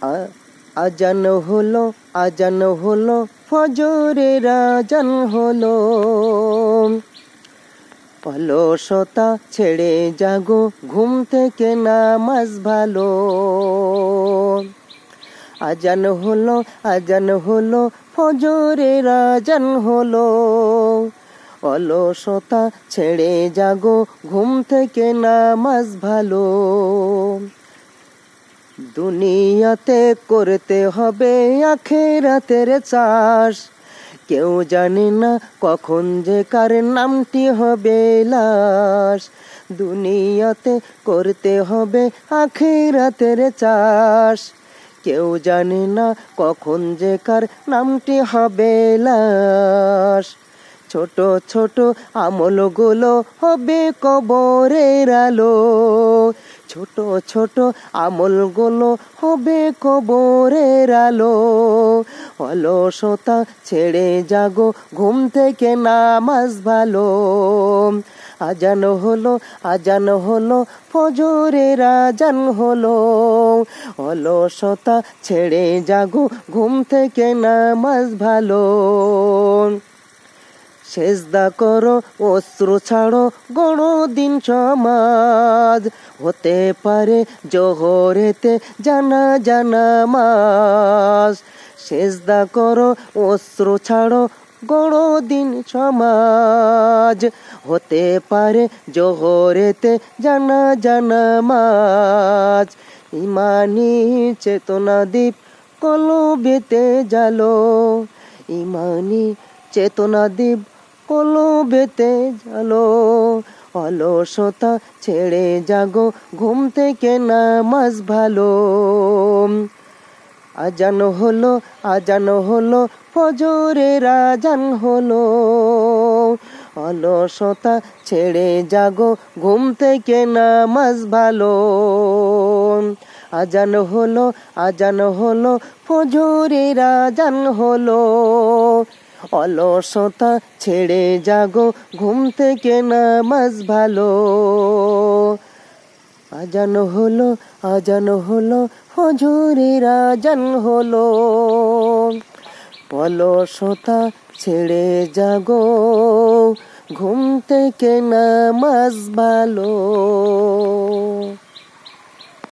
আ- আজান হলো, আজান হলো, ফজরের আজান হলো। অলসতা ছেড়ে জাগো, ঘুম থেকে নামাজ ভালো। আজান হলো, আজান হলো, ফজরের আজান হলো। অলসতা ছেড়ে জাগো, ঘুম থেকে নামাজ ভালো। দুনিয়াতে করতে হবে আখিরাতের চাষ, কেউ জানে না কখন যে কার নামটি হবে লাশ। দুনিয়াতে করতে হবে আখিরাতের চাষ, কেউ জানে না কখন যে কার নামটি হবে লাশ। ছোট ছোট আমলগুলো হবে কবরের আলো। ছোট ছোট আমলগুলো হবে কবরের আলো। অলসতা ছেড়ে জাগো, ঘুম থেকে নামাজ ভালো। আজান হলো, আজান হলো, ফজরের আজান হলো। অলসতা ছেড়ে জাগো, ঘুম থেকে নামাজ ভালো। সেজদা করো, অশ্রু ছাড়ো, গড়ো দিন সমাজ। হতে পারে জোহরেতে জানাজা নামাজ। সেজদা করো, অশ্রু ছাড়ো, গড়ো দিন সমাজ। হতে পারে জোহরেতে জানাজা নামাজ। ইমানি চেতনা দ্বীপ কলবেতে জালো। ইমানি চেতনা দ্বীপ কলবেতে জালো। অলসতা ছেড়ে জাগো, ঘুম থেকে নামাজ ভালো। আজান হলো, আজান হলো, ফজরের আজান হলো। অলসতা ছেড়ে জাগো, ঘুম থেকে নামাজ ভালো। আজান হলো, আজান হলো, ফজরের আজান হলো। অলসতা ছেড়ে জাগো, ঘুম থেকে নামাজ ভালো। আজান হলো, আজান হলো, ফজরের আজান হলো। অলসতা ছেড়ে জাগো, ঘুম থেকে নামাজ ভালো।